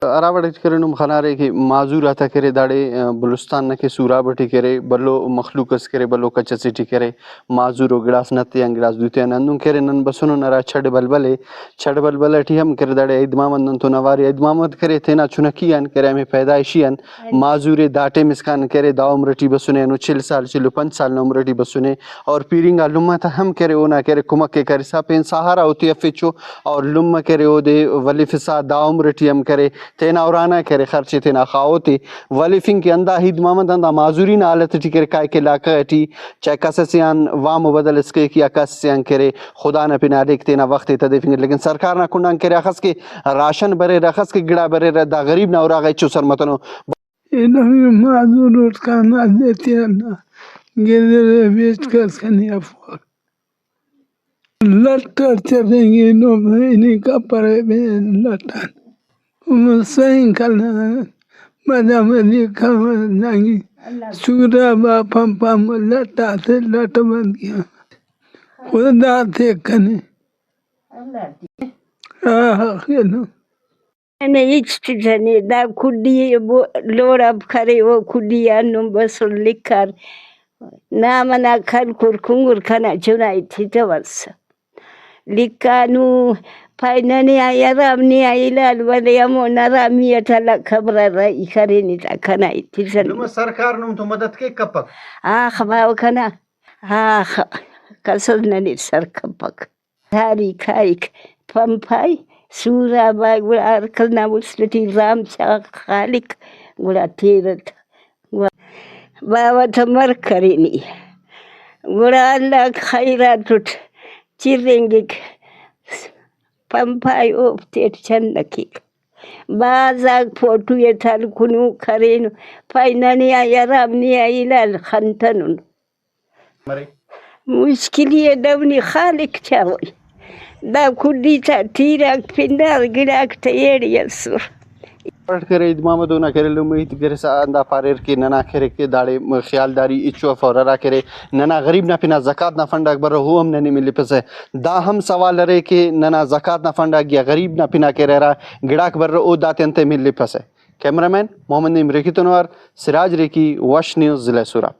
अरावड़ करे खनारे की माजूर आता करे दाड़े बलुस्तान न के सूरा बटी करे बल्लो मखलूकस करे बल्लो कचसिटी करे माजूर गिलास नते गिलास दुते नंदु करे नन बसनो नरा छड़ बलबले टी हम करे दाड़े इदमा मंदन तो नवारी इदमामत करे थे ना चुनकी अन करे में पैदाइशी अन माजूरे दाटे मिसकान करे दा उम्रटी बसुने नु 6 साल 5 साल न उम्रटी बसुने और पीरिंगा लुम्मा था हम करे ओना करे कुमक के करे सा पेन सहारा होती अफिचो और लुम्मा करे ओ दे वलिफसा दा उम्रटी हम करे तेना औराना करे खर्चे तेना खाओती वलीफिंग के अंदा हिद मामद अंदा माजूरीन हालत टिकर काय के लाका टी चाहे कससियान वाम बदल इसके कि कससियान करे खुदा न पिना देख तेना वक्त तदेफिंग लेकिन सरकार ना कुंडा करे रखस के राशन बरे रखस के गिड़ा बरे दा गरीब ना औरा गए चुसर मतनो इन्हें माजूर का ना देते ना गिरे बेच कर सनिया लट्टर चलेंगे नो इन्हीं का परे में लट्टर सही करना मजा मजी खाएंगे सूरा बापम पम लटा से लट बन गया खुदा थे कने मैंने इच्छा दा खुदी वो लोड़ा खरे वो खुदी अनु बस लिखकर ना मना खन कुरकुंगर खाना चुनाई थी तो बस लिखानु फाइनली आया रामनी आई लाल वाले अमो नारामी अठाला खबर रही खरे नहीं था खाना थी सन सरकार नुम तो मदद के कपक खबाव खाना कसर नहीं सर कपक थारी खाई पंपाई सूरा बाग गुड़ा अरकलना मुस्लिटी राम शाह खालिक गुड़ा तीरत बाबा तो मर करी नहीं गुड़ा अल्लाह खैरात उठ चिरेंगे पंपाई ओ तेट चंद की बाजाक फोटो ये थाल कुनु खरेन फाइनली आया रामनी आई लाल खंतनुन मुश्किल ये दवनी खालिक चावल दा खुदी चा तीराक पिंडार गिराक तैयारी असुर पढ़ करे इदमाम दोना करे लुमित करे सा अंदा फारेर के नना करे के दाड़े ख्यालदारी इचो फौररा करे नना गरीब ना पिना ज़कात ना फंडा बर हो हम नहीं मिले पसे दा हम सवाल रे के नना ज़कात ना फंडा गया गरीब ना पिना के रा गिड़ाक बर ओ दाते अंते मिले पसे कैमरामैन मोहम्मद निमरेकी तनवार सिराज रेकी वश न्यूज़ जिला सूरा।